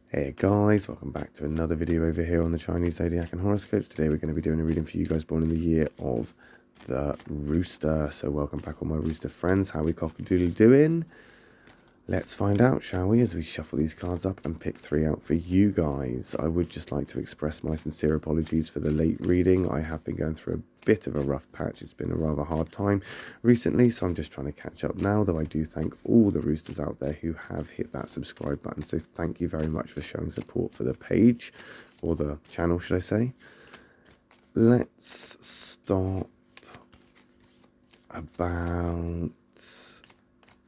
Hey guys, welcome back to another video over here on the Chinese Zodiac and horoscopes. Today we're going to be doing a reading for you guys born in the year of the Rooster. So welcome back all my Rooster friends. How we cock-a-doodle doing? Let's find out, shall we, as we shuffle these cards up and pick three out for you guys. I would just like to express my sincere apologies for the late reading. I have been going through a bit of a rough patch. It's been a rather hard time recently, so I'm just trying to catch up now, though I do thank all the Roosters out there who have hit that subscribe button. So thank you very much for showing support for the page, or the channel, should I say. Let's start about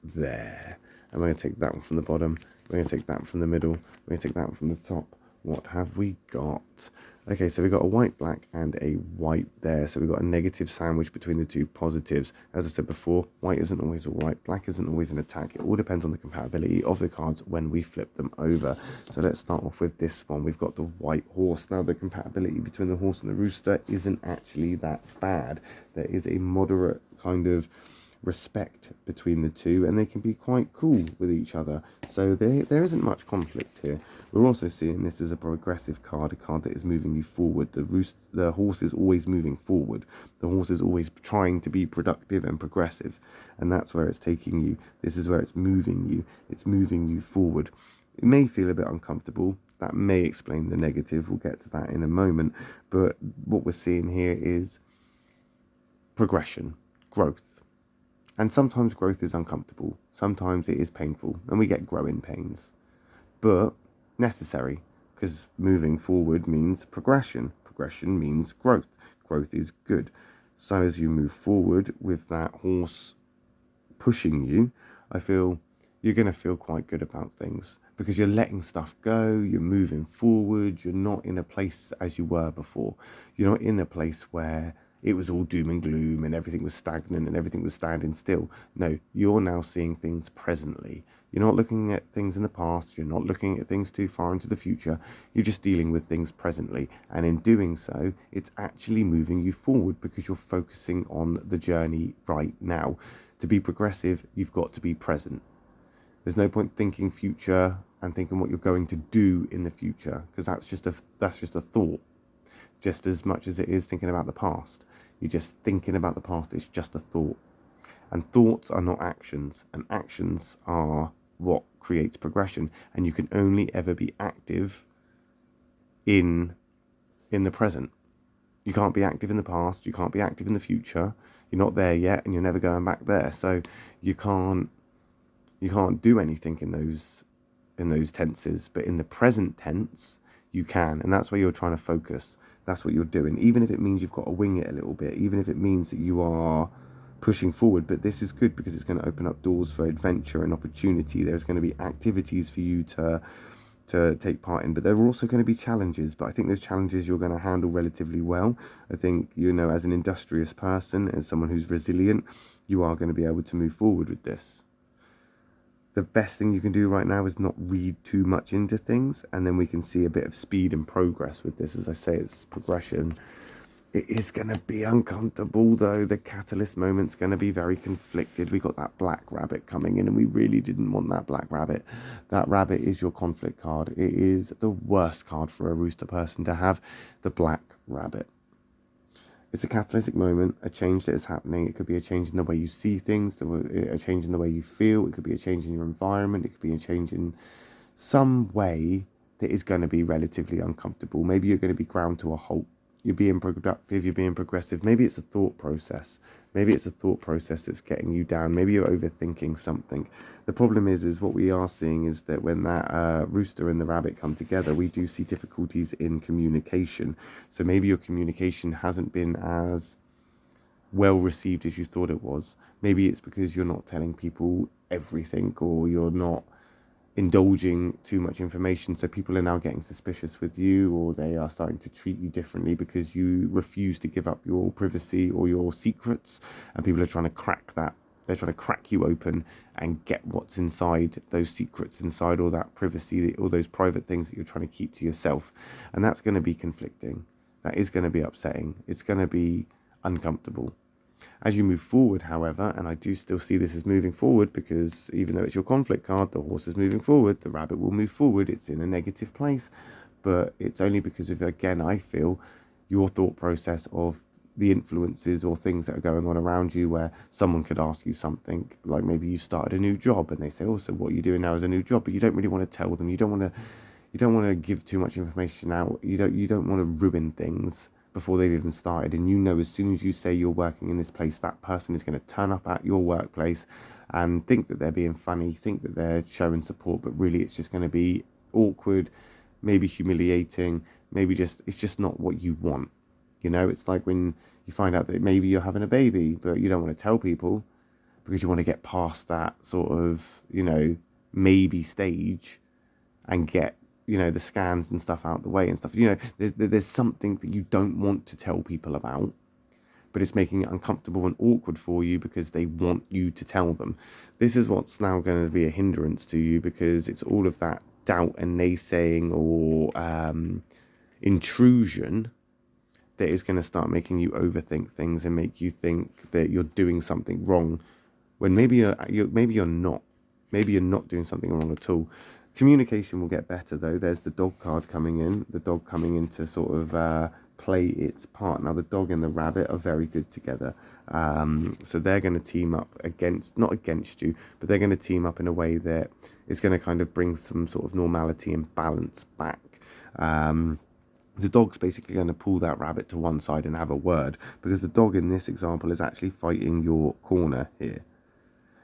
there. And we're going to take that one from the bottom. We're going to take that one from the middle. We're going to take that one from the top. What have we got? Okay, so we've got a white, black, and a white there. So we've got a negative sandwich between the two positives. As I said before, white isn't always all right. Black isn't always an attack. It all depends on the compatibility of the cards when we flip them over. So let's start off with this one. We've got the white horse. Now, the compatibility between the horse and the rooster isn't actually that bad. There is a moderate kind of respect between the two, and they can be quite cool with each other, so there isn't much conflict here. We're also seeing this as a progressive card, a card that is moving you forward. The horse is always moving forward. The horse is always trying to be productive and progressive, and that's where it's taking you. This is where it's moving you. It's moving you forward. It may feel a bit uncomfortable. That may explain the negative. We'll get to that in a moment, but what we're seeing here is progression, growth. And sometimes growth is uncomfortable. Sometimes it is painful, and we get growing pains. But necessary, because moving forward means progression. Progression means growth. Growth is good. So as you move forward with that horse pushing you, I feel you're going to feel quite good about things, because you're letting stuff go, you're moving forward, you're not in a place as you were before. You're not in a place where it was all doom and gloom and everything was stagnant and everything was standing still. No, you're now seeing things presently. You're not looking at things in the past. You're not looking at things too far into the future. You're just dealing with things presently. And in doing so, it's actually moving you forward, because you're focusing on the journey right now. To be progressive, you've got to be present. There's no point thinking future and thinking what you're going to do in the future, because that's just a thought, just as much as it is thinking about the past. You're just thinking about the past. It's just a thought. And thoughts are not actions. And actions are what creates progression. And you can only ever be active in the present. You can't be active in the past. You can't be active in the future. You're not there yet, and you're never going back there. So you can't do anything in those tenses. But in the present tense, you can. And that's where you're trying to focus. That's what you're doing, even if it means you've got to wing it a little bit, even if it means that you are pushing forward. But this is good, because it's going to open up doors for adventure and opportunity. There's going to be activities for you to take part in, but there are also going to be challenges. But I think those challenges you're going to handle relatively well. I think, as an industrious person, as someone who's resilient, you are going to be able to move forward with this. The best thing you can do right now is not read too much into things, and then we can see a bit of speed and progress with this. As I say, it's progression. It is going to be uncomfortable, though. The catalyst moment's going to be very conflicted. We got that black rabbit coming in, and we really didn't want that black rabbit. That rabbit is your conflict card. It is the worst card for a rooster person to have, the black rabbit. It's a catalytic moment, a change that is happening. It could be a change in the way you see things, a change in the way you feel. It could be a change in your environment. It could be a change in some way that is going to be relatively uncomfortable. Maybe you're going to be ground to a halt. You're being productive, you're being progressive. Maybe it's a thought process. Maybe it's a thought process that's getting you down. Maybe you're overthinking something. The problem is what we are seeing is that when that rooster and the rabbit come together, we do see difficulties in communication. So maybe your communication hasn't been as well received as you thought it was. Maybe it's because you're not telling people everything, or you're not indulging too much information, so people are now getting suspicious with you, or they are starting to treat you differently because you refuse to give up your privacy or your secrets, and people are trying to crack that. They're trying to crack you open and get what's inside those secrets, inside all that privacy, all those private things that you're trying to keep to yourself. And that's going to be conflicting. That is going to be upsetting. It's going to be uncomfortable. As you move forward, however, and I do still see this as moving forward, because even though it's your conflict card, the horse is moving forward, the rabbit will move forward, it's in a negative place, but it's only because of, again, I feel, your thought process of the influences or things that are going on around you, where someone could ask you something, like maybe you started a new job and they say, oh, so what are you doing now as a new job? But you don't really want to tell them, you don't want to give too much information out, you don't want to ruin things before they've even started. And you know, as soon as you say you're working in this place, that person is going to turn up at your workplace and think that they're being funny, think that they're showing support, but really it's just going to be awkward, maybe humiliating, maybe it's just not what you want. You know, it's like when you find out that maybe you're having a baby, but you don't want to tell people because you want to get past that sort of, maybe stage and get, the scans and stuff out the way and stuff. There's something that you don't want to tell people about, but it's making it uncomfortable and awkward for you because they want you to tell them. This is what's now going to be a hindrance to you, because it's all of that doubt and naysaying or intrusion that is going to start making you overthink things and make you think that you're doing something wrong, when maybe you're not. Maybe you're not doing something wrong at all. Communication will get better, though. There's the dog card coming in. The dog coming in to sort of play its part. Now, the dog and the rabbit are very good together. So they're going to team up not against you, but they're going to team up in a way that is going to kind of bring some sort of normality and balance back. The dog's basically going to pull that rabbit to one side and have a word, because the dog in this example is actually fighting your corner here.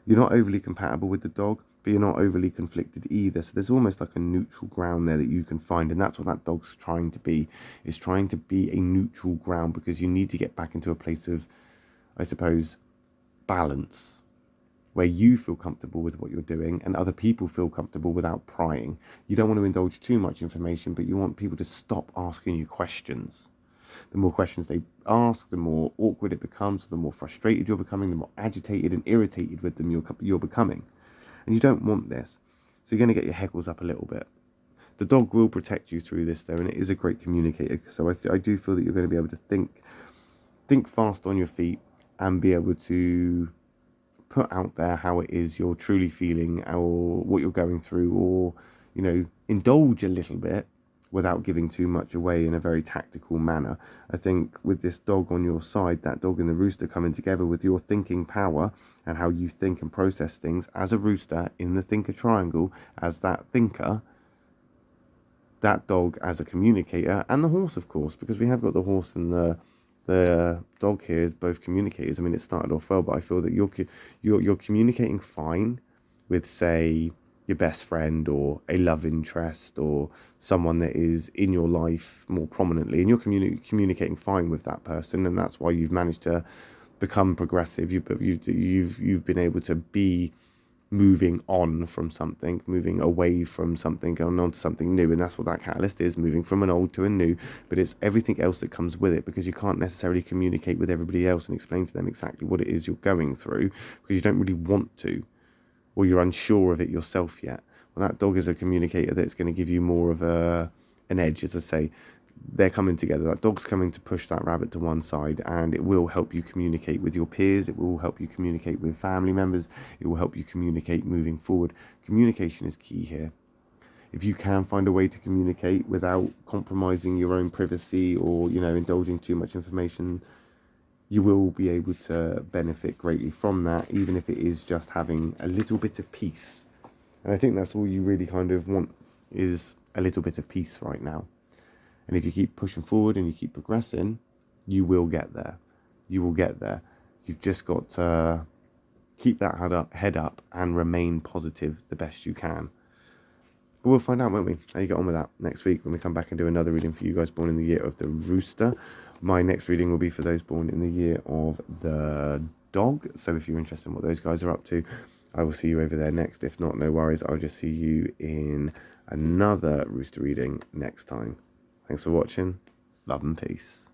You're not overly compatible with the dog, but you're not overly conflicted either. So there's almost like a neutral ground there that you can find. And that's what that dog's trying to be. It's trying to be a neutral ground, because you need to get back into a place of, I suppose, balance, where you feel comfortable with what you're doing and other people feel comfortable without prying. You don't want to indulge too much information, but you want people to stop asking you questions. The more questions they ask, the more awkward it becomes, the more frustrated you're becoming, the more agitated and irritated with them you're becoming. And you don't want this. So you're going to get your heckles up a little bit. The dog will protect you through this, though, and it is a great communicator. So I do feel that you're going to be able to think fast on your feet and be able to put out there how it is you're truly feeling, or what you're going through, or, indulge a little bit without giving too much away in a very tactical manner. I think with this dog on your side, that dog and the rooster coming together with your thinking power and how you think and process things as a rooster in the thinker triangle, as that thinker, that dog as a communicator, and the horse, of course, because we have got the horse and the dog here as both communicators. I mean, it started off well, but I feel that you're communicating fine with, say, your best friend or a love interest or someone that is in your life more prominently, and you're communicating fine with that person, and that's why you've managed to become progressive. You've been able to be moving on from something, moving away from something, going on to something new, and that's what that catalyst is, moving from an old to a new. But it's everything else that comes with it, because you can't necessarily communicate with everybody else and explain to them exactly what it is you're going through, because you don't really want to, or you're unsure of it yourself yet. Well, that dog is a communicator that's going to give you more of an edge. As I say, they're coming together. That dog's coming to push that rabbit to one side, and it will help you communicate with your peers. It will help you communicate with family members. It will help you communicate moving forward. Communication is key here. If you can find a way to communicate without compromising your own privacy or, indulging too much information, you will be able to benefit greatly from that, even if it is just having a little bit of peace. And I think that's all you really kind of want, is a little bit of peace right now. And if you keep pushing forward and you keep progressing, you will get there. You will get there. You've just got to keep that head up and remain positive the best you can. But we'll find out, won't we, how you get on with that next week when we come back and do another reading for you guys born in the year of the rooster. My next reading will be for those born in the year of the dog. So if you're interested in what those guys are up to, I will see you over there next. If not, no worries. I'll just see you in another rooster reading next time. Thanks for watching. Love and peace.